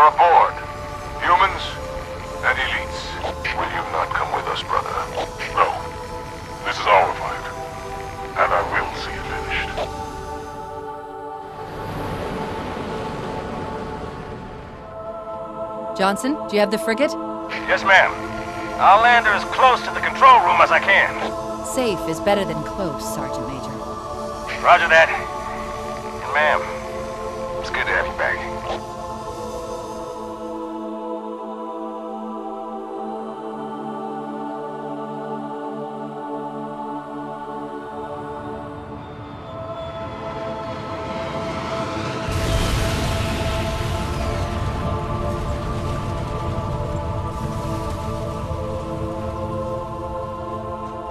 are aboard. Humans and elites. Will you not come with us, brother? No. This is our fight. And I will see it finished. Johnson, do you have the frigate? Yes, ma'am. I'll land her as close to the control room as I can. Safe is better than close, Sergeant Major. Roger that. And ma'am, it's good to have you back.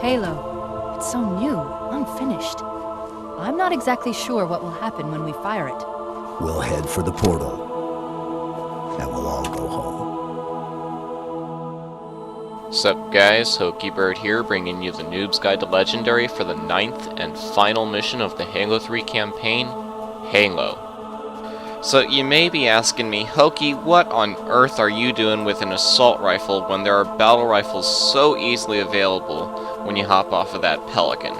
Halo. It's so new, unfinished. I'm not exactly sure what will happen when we fire it. We'll head for the portal, and we'll all go home. Sup guys, Hokey Bird here, bringing you the Noob's Guide to Legendary for the 9th and final mission of the Halo 3 campaign, Halo. So you may be asking me, Hokey, what on earth are you doing with an assault rifle when there are battle rifles so easily available when you hop off of that Pelican?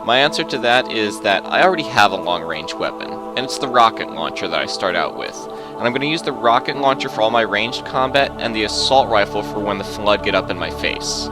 My answer to that is that I already have a long-range weapon, and it's the rocket launcher that I start out with. And I'm going to use the rocket launcher for all my ranged combat, and the assault rifle for when the Flood get up in my face.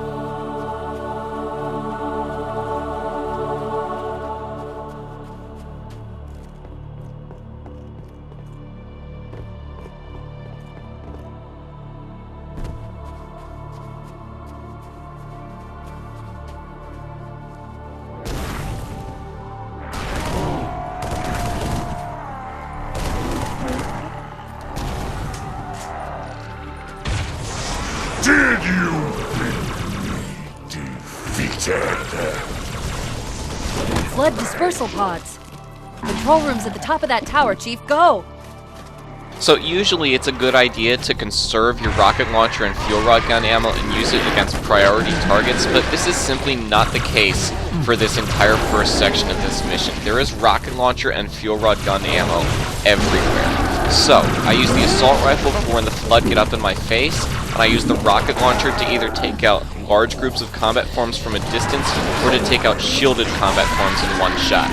Did you defeated? Flood dispersal pods. Control room's at the top of that tower, Chief. Go! So usually it's a good idea to conserve your rocket launcher and fuel rod gun ammo and use it against priority targets, but this is simply not the case for this entire first section of this mission. There is rocket launcher and fuel rod gun ammo everywhere. So, I use the assault rifle for when the Flood get up in my face, and I use the rocket launcher to either take out large groups of combat forms from a distance, or to take out shielded combat forms in one shot.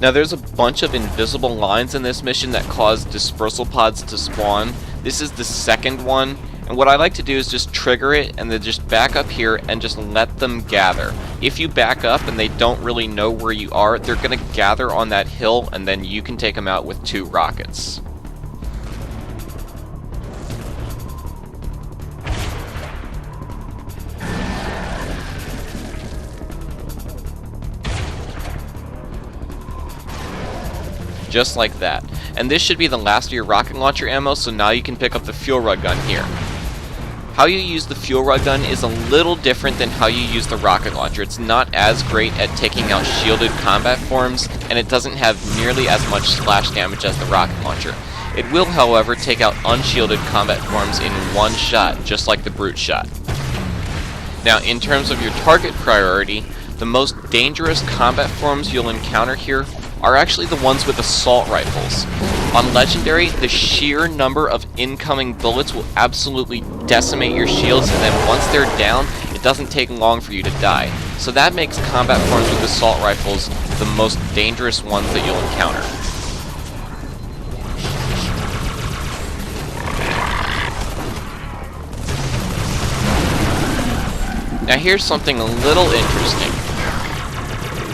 Now there's a bunch of invisible lines in this mission that cause dispersal pods to spawn. This is the second one, and what I like to do is just trigger it and then just back up here and just let them gather. If you back up and they don't really know where you are, they're going to gather on that hill, and then you can take them out with 2 rockets. Just like that. And this should be the last of your rocket launcher ammo, so now you can pick up the fuel rod gun here. How you use the fuel rod gun is a little different than how you use the rocket launcher. It's not as great at taking out shielded combat forms, and it doesn't have nearly as much splash damage as the rocket launcher. It will, however, take out unshielded combat forms in one shot, just like the brute shot. Now, in terms of your target priority, the most dangerous combat forms you'll encounter here are actually the ones with assault rifles. On Legendary, the sheer number of incoming bullets will absolutely decimate your shields, and then once they're down, it doesn't take long for you to die. So that makes combat forms with assault rifles the most dangerous ones that you'll encounter. Now here's something a little interesting.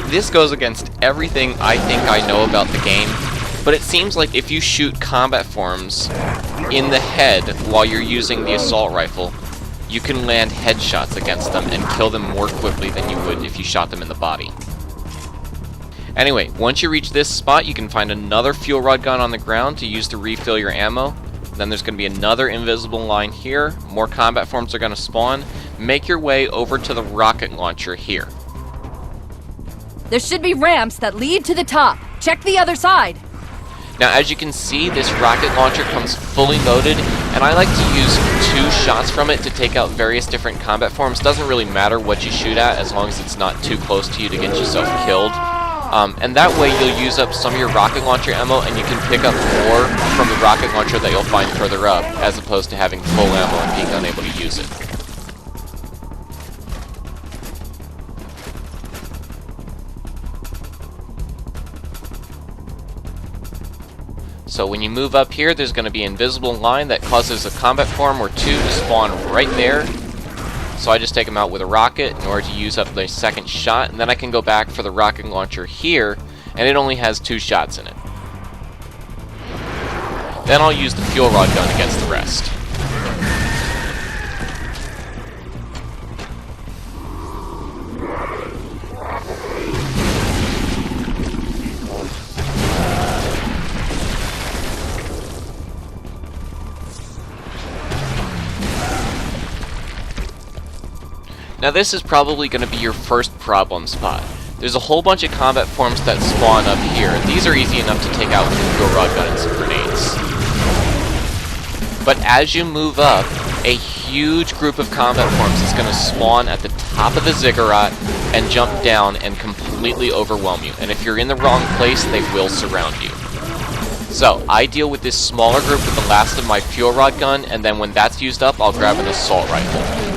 This goes against everything I think I know about the game, but it seems like if you shoot combat forms in the head while you're using the assault rifle, you can land headshots against them and kill them more quickly than you would if you shot them in the body. Anyway, once you reach this spot, you can find another fuel rod gun on the ground to use to refill your ammo. Then there's going to be another invisible line here. More combat forms are going to spawn. Make your way over to the rocket launcher here. There should be ramps that lead to the top. Check the other side. Now, as you can see, this rocket launcher comes fully loaded, and I like to use 2 shots from it to take out various different combat forms. Doesn't really matter what you shoot at, as long as it's not too close to you to get yourself killed. And that way you'll use up some of your rocket launcher ammo and you can pick up more from the rocket launcher that you'll find further up, as opposed to having full ammo and being unable to use it. So when you move up here, there's going to be an invisible line that causes a combat form or two to spawn right there. So I just take them out with a rocket in order to use up the second shot, and then I can go back for the rocket launcher here, and it only has 2 shots in it. Then I'll use the fuel rod gun against the rest. Now this is probably going to be your first problem spot. There's a whole bunch of combat forms that spawn up here. These are easy enough to take out with the fuel rod gun and some grenades. But as you move up, a huge group of combat forms is going to spawn at the top of the ziggurat and jump down and completely overwhelm you. And if you're in the wrong place, they will surround you. So, I deal with this smaller group with the last of my fuel rod gun, and then when that's used up, I'll grab an assault rifle.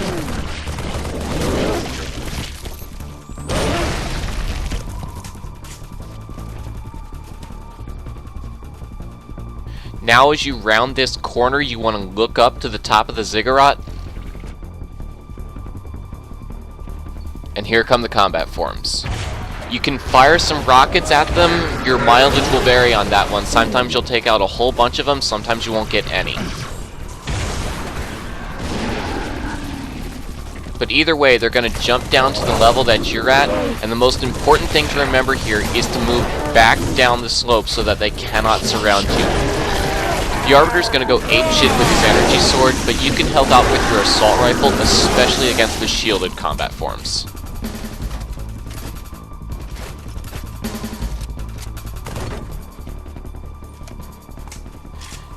Now as you round this corner, you want to look up to the top of the ziggurat. And here come the combat forms. You can fire some rockets at them. Your mileage will vary on that one. Sometimes you'll take out a whole bunch of them, sometimes you won't get any. But either way, they're going to jump down to the level that you're at, and the most important thing to remember here is to move back down the slope so that they cannot surround you. The Arbiter's going to go apeshit with his energy sword, but you can help out with your assault rifle, especially against the shielded combat forms.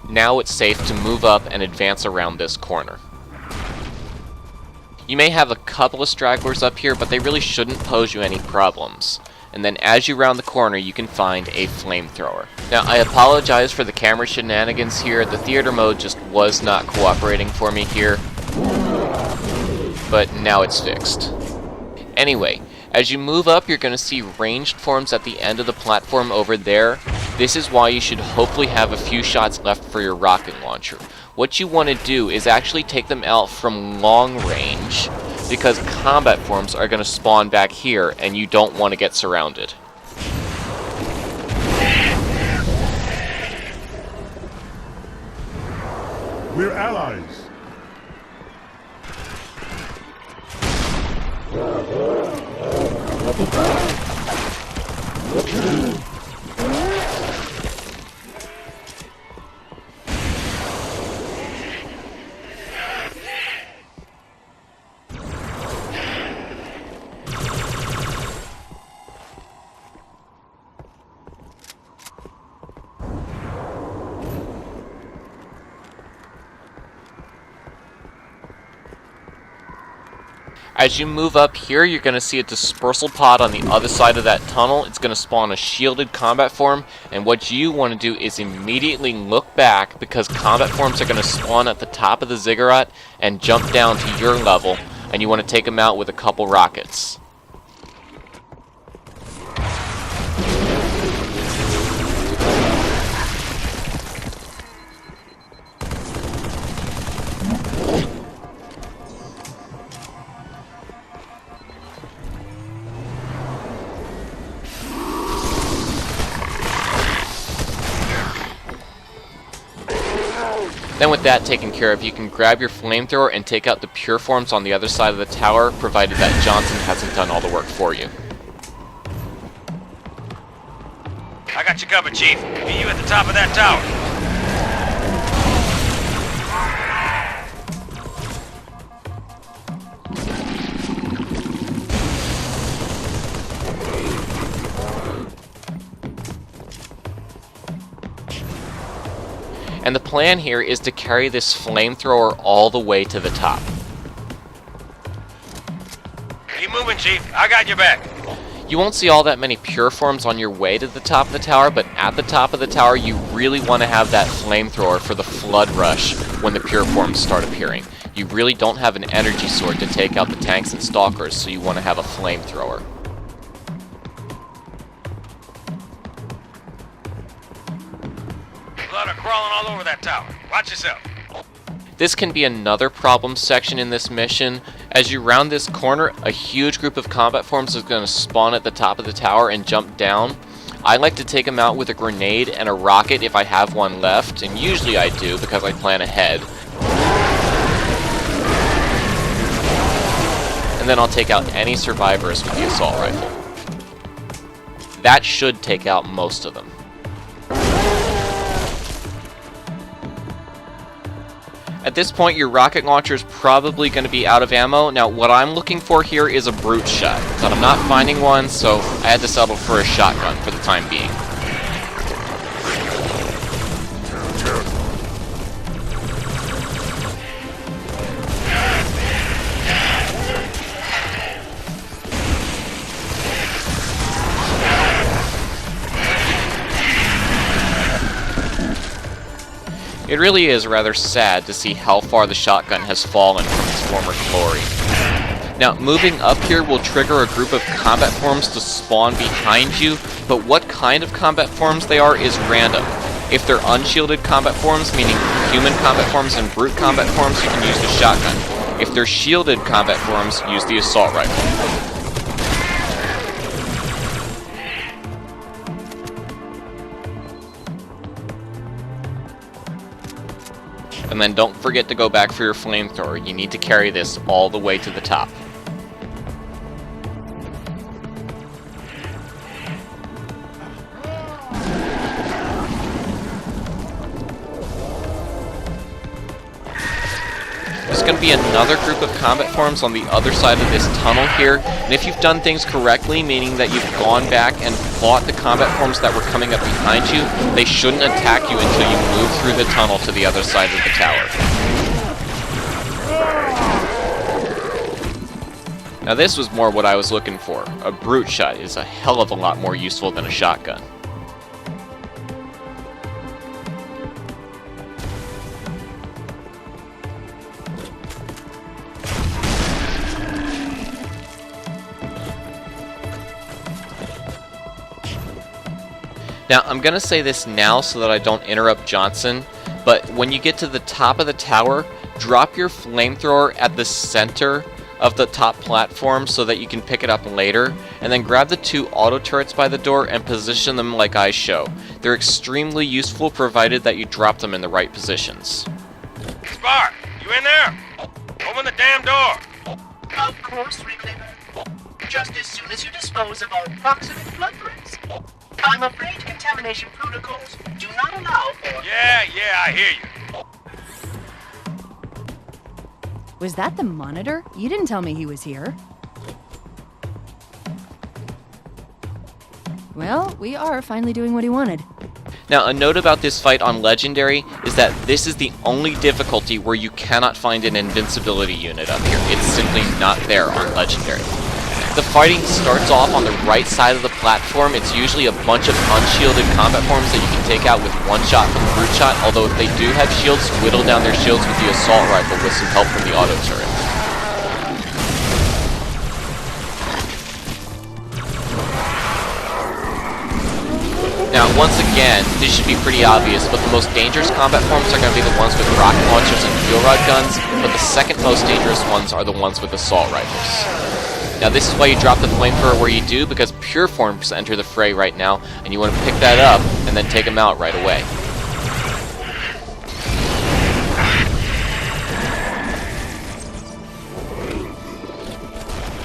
Now it's safe to move up and advance around this corner. You may have a couple of stragglers up here, but they really shouldn't pose you any problems. And then as you round the corner, you can find a flamethrower. Now, I apologize for the camera shenanigans here. The theater mode just was not cooperating for me here. But now it's fixed. Anyway, as you move up, you're going to see ranged forms at the end of the platform over there. This is why you should hopefully have a few shots left for your rocket launcher. What you want to do is actually take them out from long range, because combat forms are going to spawn back here, and you don't want to get surrounded. We're allies. As you move up here, you're going to see a dispersal pod on the other side of that tunnel. It's going to spawn a shielded combat form, and what you want to do is immediately look back, because combat forms are going to spawn at the top of the ziggurat and jump down to your level, and you want to take them out with a couple rockets. Then with that taken care of, you can grab your flamethrower and take out the pure forms on the other side of the tower, provided that Johnson hasn't done all the work for you. I got you covered, Chief. Meet you at the top of that tower. And the plan here is to carry this flamethrower all the way to the top. Keep moving, Chief. I got your back. You won't see all that many pure forms on your way to the top of the tower, but at the top of the tower you really want to have that flamethrower for the flood rush when the pure forms start appearing. You really don't have an energy sword to take out the tanks and stalkers, so you want to have a flamethrower. Blood are crawling all over that tower. Watch yourself. This can be another problem section in this mission. As you round this corner, a huge group of combat forms is going to spawn at the top of the tower and jump down. I like to take them out with a grenade and a rocket if I have one left, and usually I do because I plan ahead. And then I'll take out any survivors with the assault rifle. That should take out most of them. At this point, your rocket launcher is probably going to be out of ammo. Now, what I'm looking for here is a brute shot, but I'm not finding one, so I had to settle for a shotgun for the time being. It really is rather sad to see how far the shotgun has fallen from its former glory. Now, moving up here will trigger a group of combat forms to spawn behind you, but what kind of combat forms they are is random. If they're unshielded combat forms, meaning human combat forms and brute combat forms, you can use the shotgun. If they're shielded combat forms, use the assault rifle. And then don't forget to go back for your flamethrower. You need to carry this all the way to the top. There's going to be another group of combat forms on the other side of this tunnel here, and if you've done things correctly, meaning that you've gone back and fought the combat forms that were coming up behind you, they shouldn't attack you until you move through the tunnel to the other side of the tower. Now this was more what I was looking for. A brute shot is a hell of a lot more useful than a shotgun. Now, I'm going to say this now so that I don't interrupt Johnson, but when you get to the top of the tower, drop your flamethrower at the center of the top platform so that you can pick it up later, and then grab the two auto turrets by the door and position them like I show. They're extremely useful provided that you drop them in the right positions. Spark, you in there? Open the damn door. Of course, Reclaimer. Just as soon as you dispose of all proximate flood threats. I'm afraid contamination protocols do not allow for... Yeah, I hear you. Was that the Monitor? You didn't tell me he was here. Well, we are finally doing what he wanted. Now, a note about this fight on Legendary is that this is the only difficulty where you cannot find an invincibility unit up here. It's simply not there on Legendary. The fighting starts off on the right side of the platform. It's usually a bunch of unshielded combat forms that you can take out with one shot from the brute shot, although if they do have shields, whittle down their shields with the assault rifle with some help from the auto turret. Now, once again, this should be pretty obvious, but the most dangerous combat forms are going to be the ones with rocket launchers and fuel rod guns, but the second most dangerous ones are the ones with assault rifles. Now this is why you drop the flamethrower where you do, because pure forms enter the fray right now, and you want to pick that up and then take them out right away.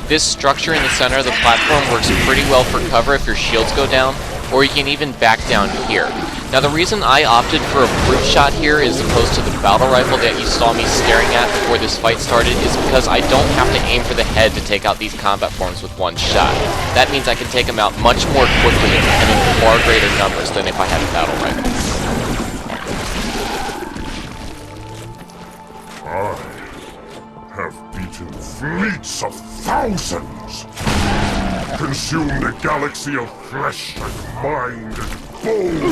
This structure in the center of the platform works pretty well for cover if your shields go down, or you can even back down here. Now the reason I opted for a brute shot here as opposed to the battle rifle that you saw me staring at before this fight started is because I don't have to aim for the head to take out these combat forms with one shot. That means I can take them out much more quickly and in far greater numbers than if I had a battle rifle. I have beaten fleets of thousands. Consume the galaxy of flesh and mind and bone!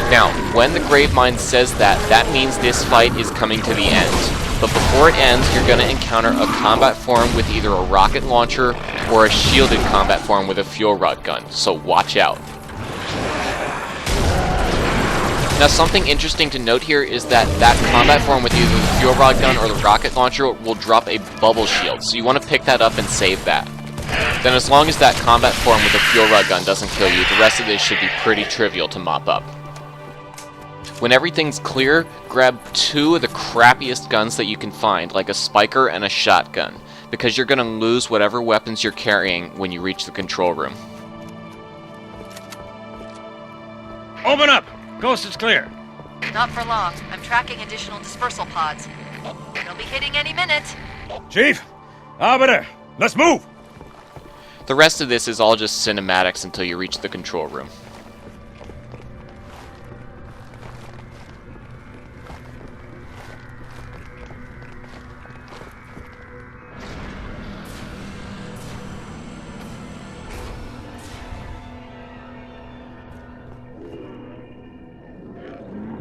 Now, when the Gravemind says that, that means this fight is coming to the end. But before it ends, you're going to encounter a combat form with either a rocket launcher or a shielded combat form with a fuel rod gun, so watch out. Now, something interesting to note here is that that combat form with either the fuel rod gun or the rocket launcher will drop a bubble shield, so you want to pick that up and save that. Then as long as that combat form with the fuel rod gun doesn't kill you, the rest of this should be pretty trivial to mop up. When everything's clear, grab 2 of the crappiest guns that you can find, like a spiker and a shotgun, because you're going to lose whatever weapons you're carrying when you reach the control room. Open up! Coast is clear. Not for long. I'm tracking additional dispersal pods. They'll be hitting any minute. Chief, Arbiter, let's move! The rest of this is all just cinematics until you reach the control room.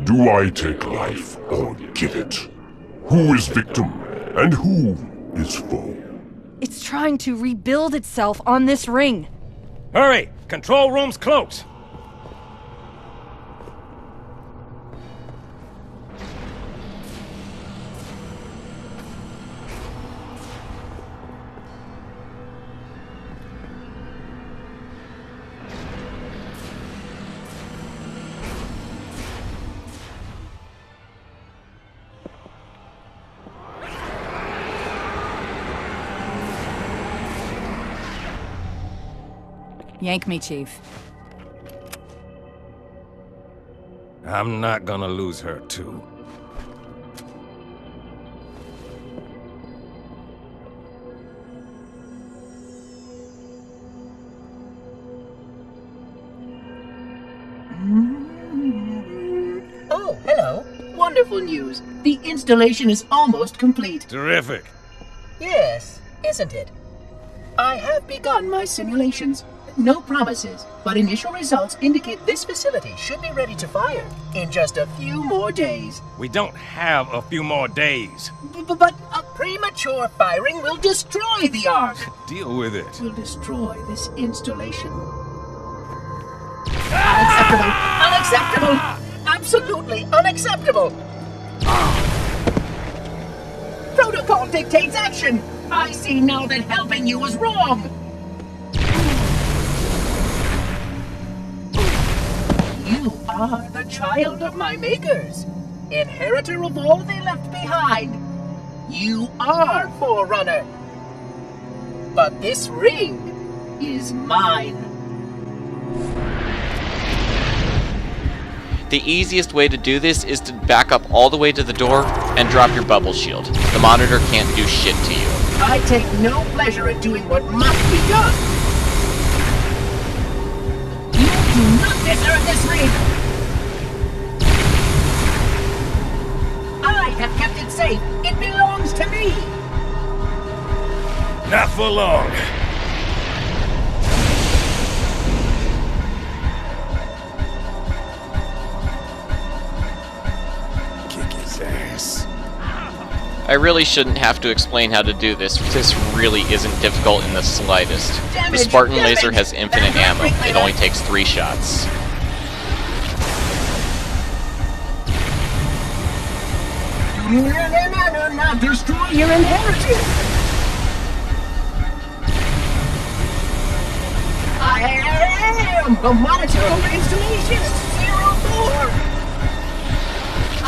Do I take life or give it? Who is victim and who is foe? It's trying to rebuild itself on this ring. Hurry! Control room's close! Yank me, Chief. I'm not gonna lose her, too. Oh, hello. Wonderful news. The installation is almost complete. Terrific. Yes, isn't it? I have begun my simulations. No promises, but initial results indicate this facility should be ready to fire in just a few more days. We don't have a few more days. But a premature firing will destroy the Ark. Deal with it. Will destroy this installation. Unacceptable! Unacceptable! Absolutely unacceptable! Protocol dictates action! I see now that helping you was wrong! You are the child of my makers, inheritor of all they left behind. You are Forerunner. But this ring is mine. The easiest way to do this is to back up all the way to the door and drop your bubble shield. The monitor can't do shit to you. I take no pleasure in doing what must be done. You do not deserve this ring. I have kept it safe. It belongs to me. Not for long. Kick his ass. I really shouldn't have to explain how to do this. This really isn't difficult in the slightest. The Spartan laser has infinite ammo. It only takes 3 shots. Not destroy your inheritance. I am the monitor of installation 04. I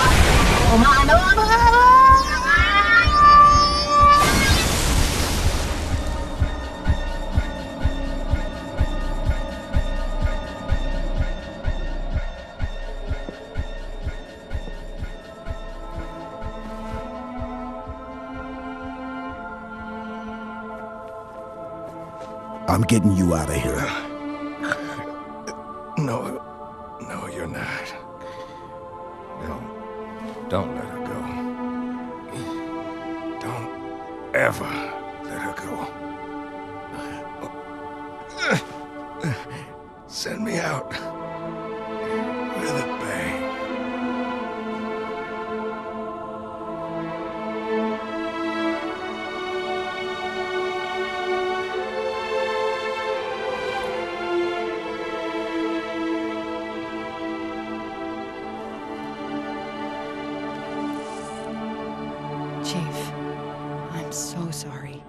am my number. I'm getting you out of here. No, you're not. Don't let her go. Don't ever let her go. Send me out. With a bang. Chief, I'm so sorry.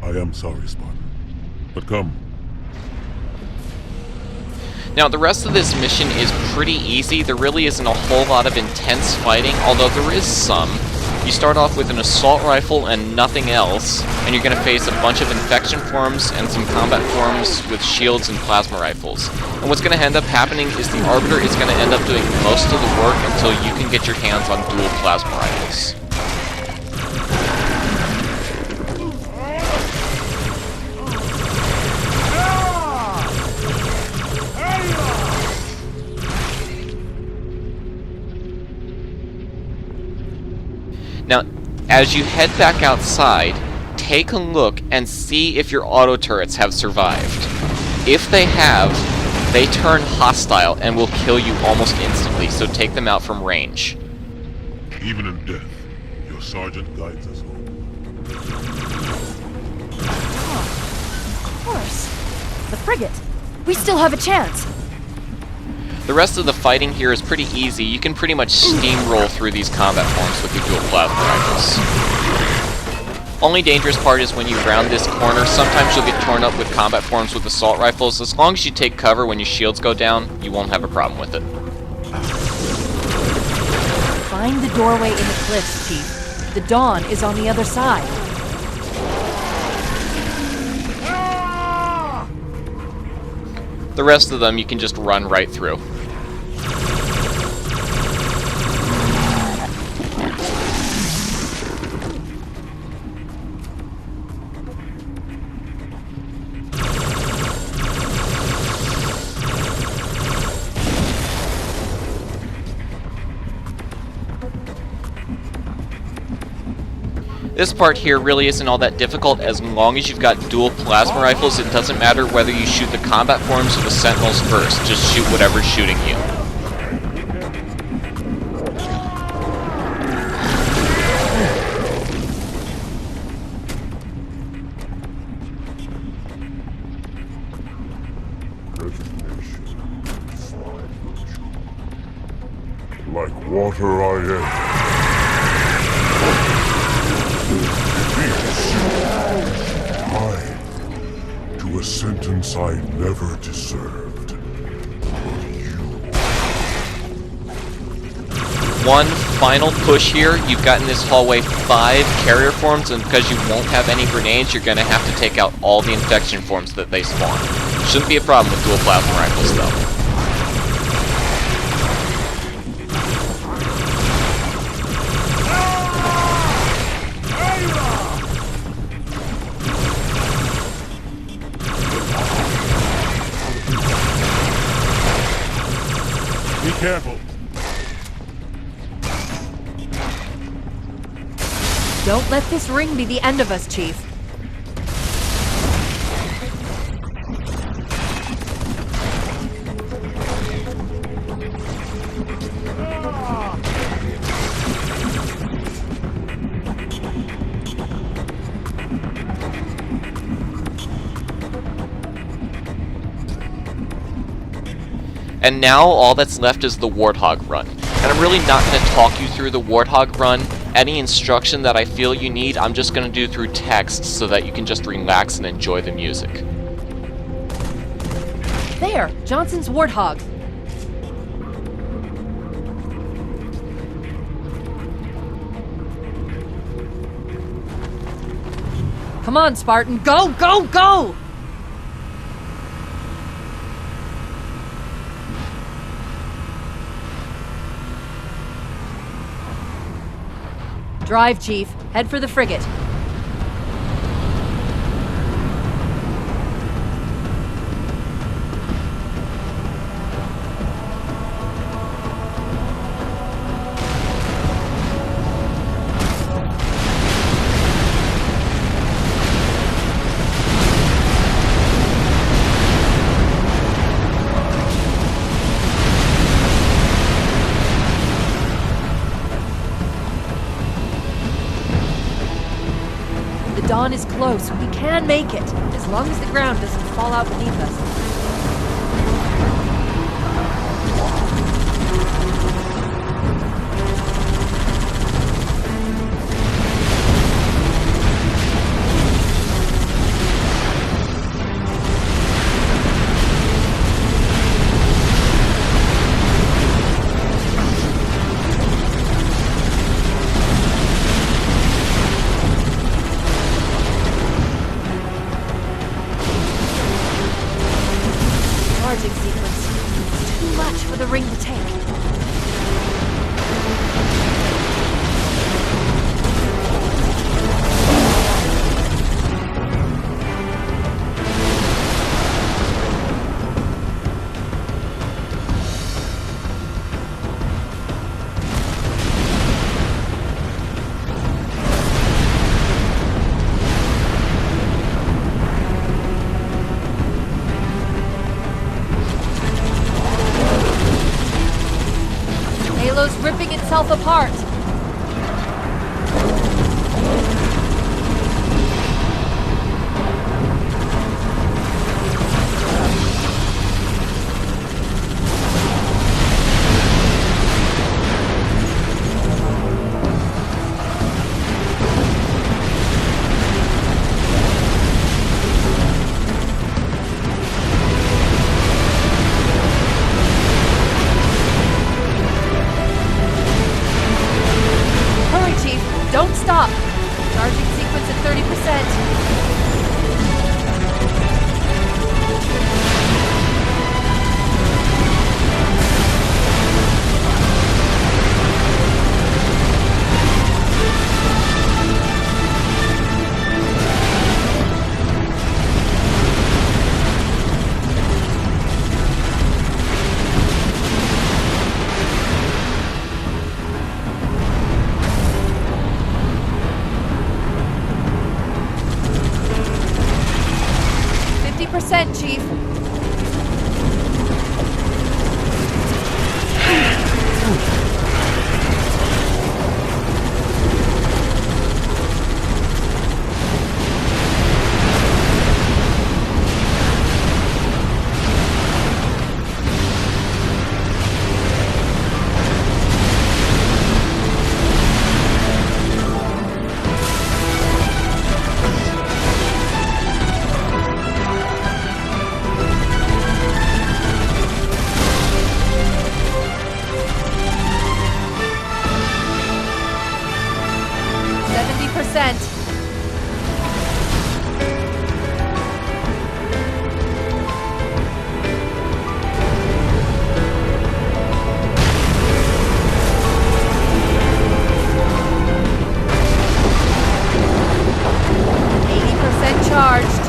I am sorry, Spartan. But come. Now, the rest of this mission is pretty easy. There really isn't a whole lot of intense fighting, although there is some. You start off with an assault rifle and nothing else, and you're going to face a bunch of infection forms and some combat forms with shields and plasma rifles. And what's going to end up happening is the Arbiter is going to end up doing most of the work until you can get your hands on dual plasma rifles. Now, as you head back outside, take a look and see if your auto turrets have survived. If they have, they turn hostile and will kill you almost instantly, so take them out from range. Even in death, your sergeant guides us home. Of course. The frigate. We still have a chance. The rest of the fighting here is pretty easy. You can pretty much steamroll through these combat forms with your dual plasma rifles. Only dangerous part is when you round this corner. Sometimes you'll get torn up with combat forms with assault rifles. As long as you take cover when your shields go down, you won't have a problem with it. Find the doorway in the cliffs, Chief. The dawn is on the other side. The rest of them you can just run right through. This part here really isn't all that difficult. As long as you've got dual plasma rifles, it doesn't matter whether you shoot the combat forms or the sentinels first. Just shoot whatever's shooting you. Like water I am. To a sentence I never deserved. One final push here. You've got in this hallway 5 carrier forms, and because you won't have any grenades, you're going to have to take out all the infection forms that they spawn. Shouldn't be a problem with dual plasma rifles, though. Be careful. Don't let this ring be the end of us, Chief. And now all that's left is the Warthog run. And I'm really not going to talk you through the Warthog run. Any instruction that I feel you need, I'm just going to do through text so that you can just relax and enjoy the music. There! Johnson's Warthog. Come on, Spartan. Go, go, go! Drive, Chief. Head for the frigate. The dawn is close. We can make it, as long as the ground doesn't fall out beneath us. Charging sequence. It's too much for the ring to take. Halo's ripping itself apart. Don't stop! Charging sequence at 30%. Chief. %. Charged.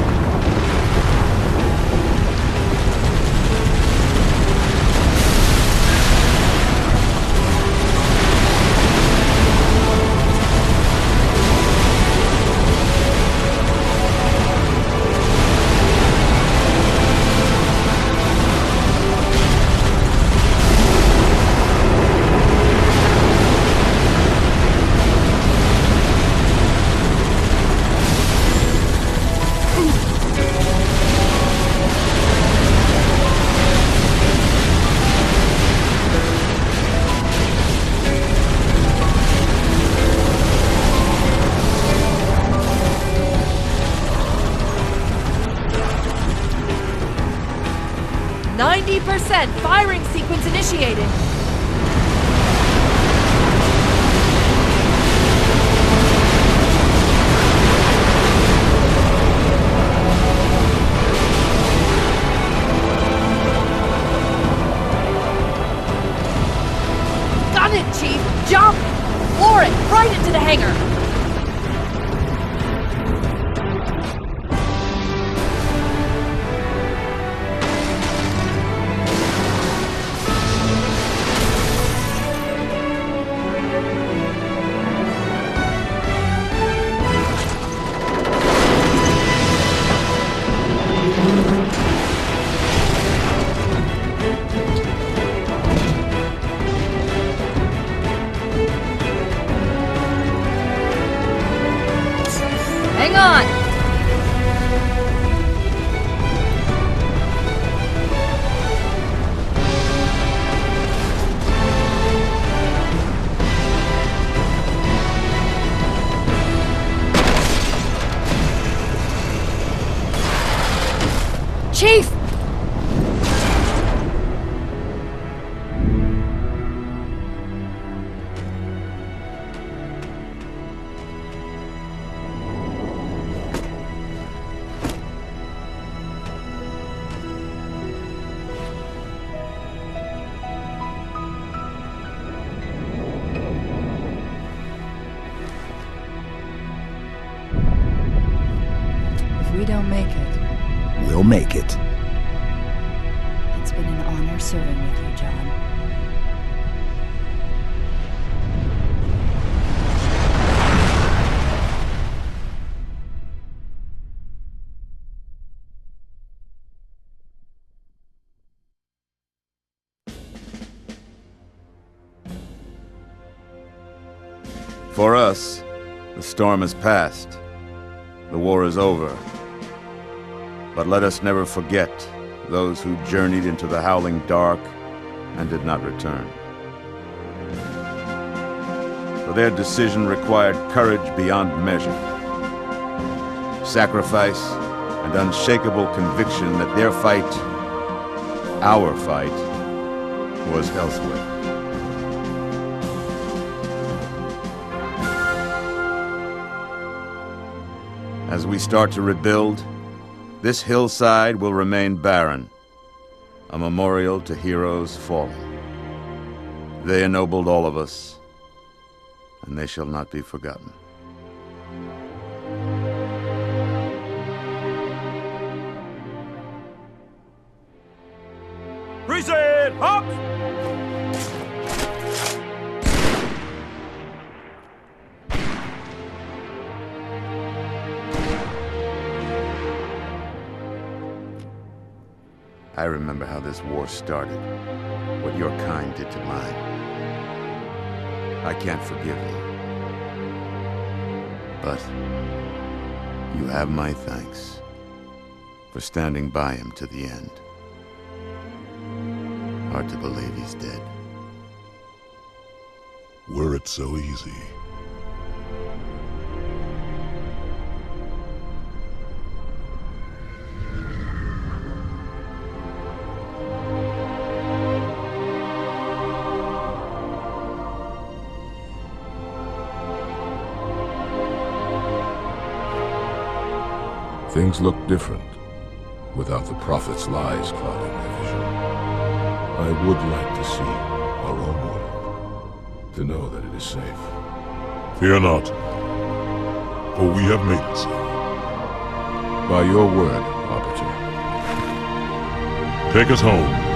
%. Firing sequence initiated. Chief! If we don't make it, We'll make it. it's been an honor serving with you, John. For us, the storm has passed. The war is over. But let us never forget those who journeyed into the howling dark and did not return. For their decision required courage beyond measure, sacrifice, and unshakable conviction that their fight, our fight, was elsewhere. As we start to rebuild, this hillside will remain barren, a memorial to heroes fallen. They ennobled all of us, and they shall not be forgotten. Reset! Hop! I remember how this war started, what your kind did to mine. I can't forgive you. But you have my thanks for standing by him to the end. Hard to believe he's dead. Were it so easy. Things look different without the Prophet's lies clouding my vision. I would like to see our own world, to know that it is safe. Fear not, for we have made it so. By your word, Arbiter. Take us home.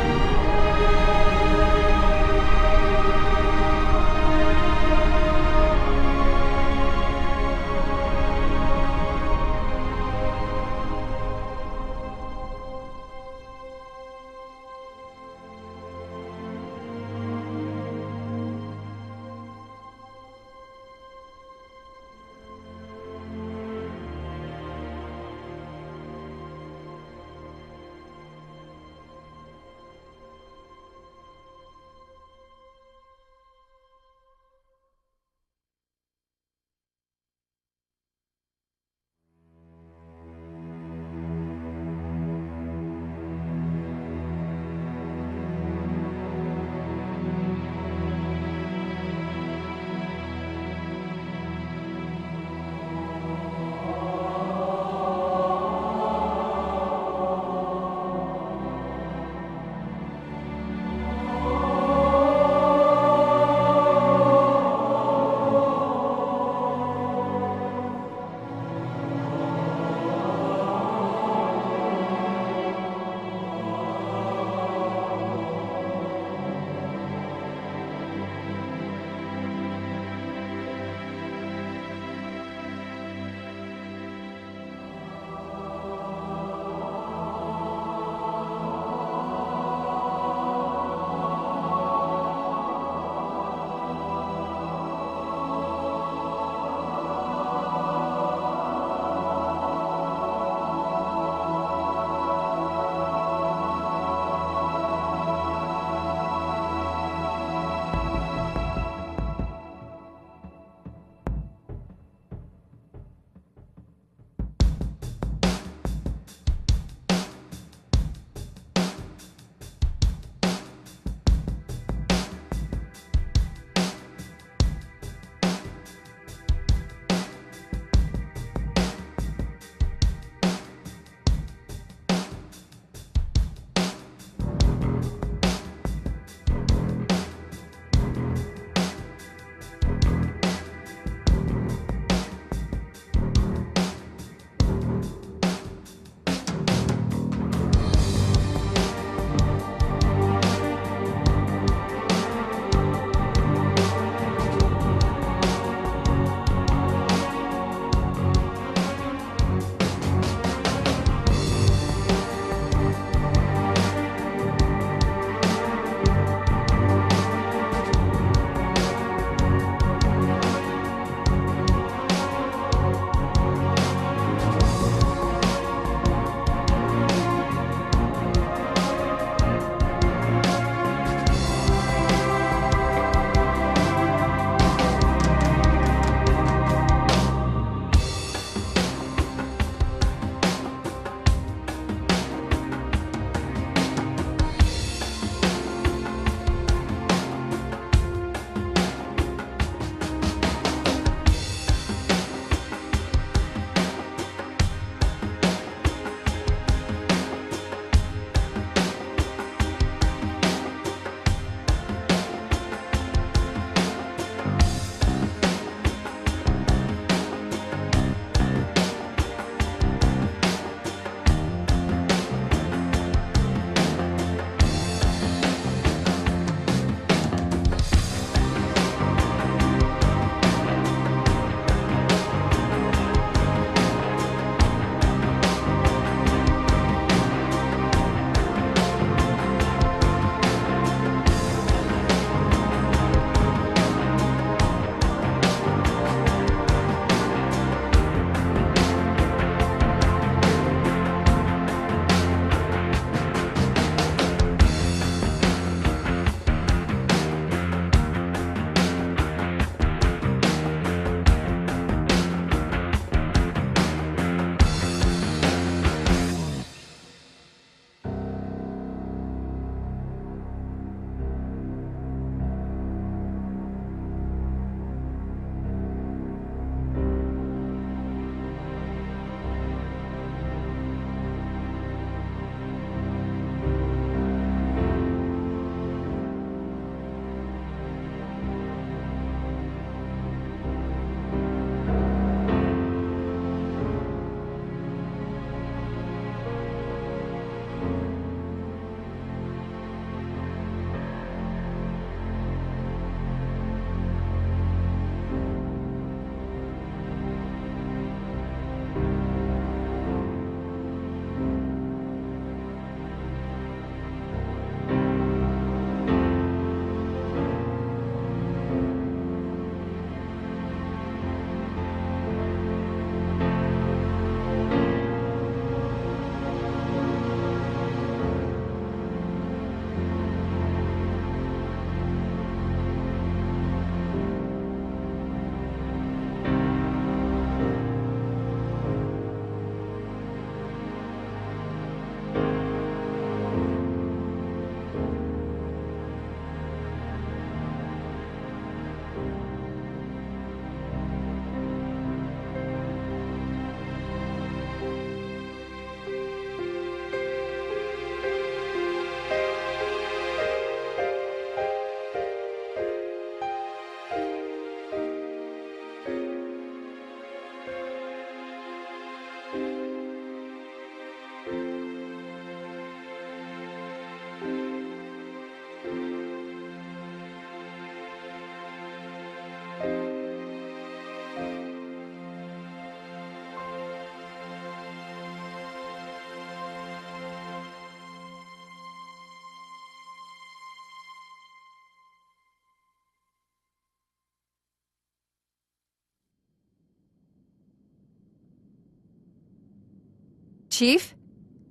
Chief?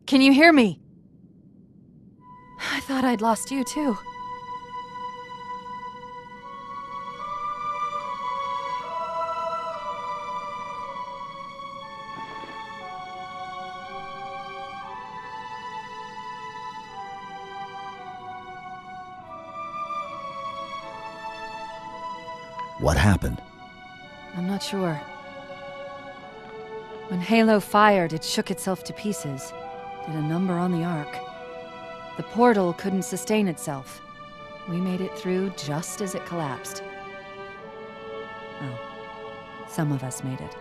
Can you hear me? I thought I'd lost you too. What happened? I'm not sure. When Halo fired, it shook itself to pieces. Did a number on the Ark. The portal couldn't sustain itself. We made it through just as it collapsed. Oh, some of us made it.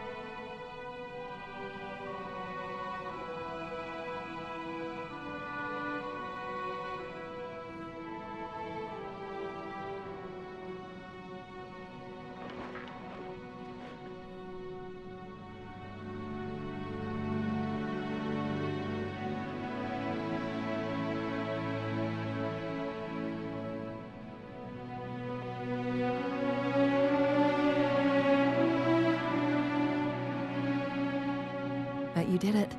But you did it.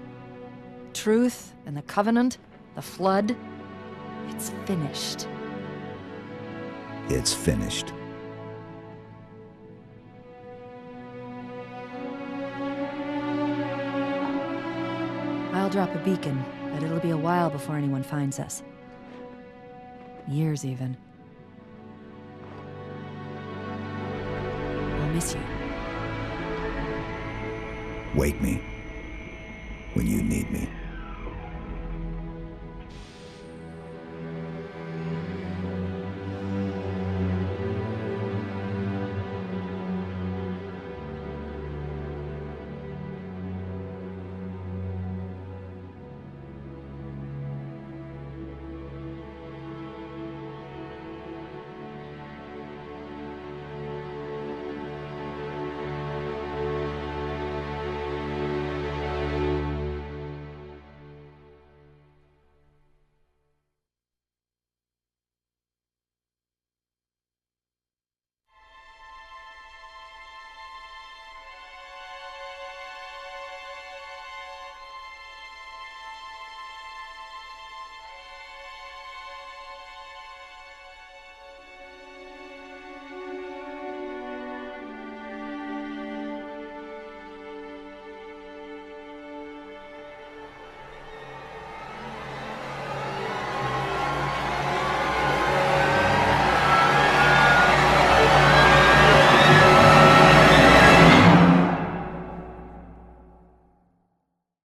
Truth and the Covenant, the Flood, it's finished. It's finished. I'll drop a beacon, but it'll be a while before anyone finds us. Years, even. I'll miss you. Wake me when you need me.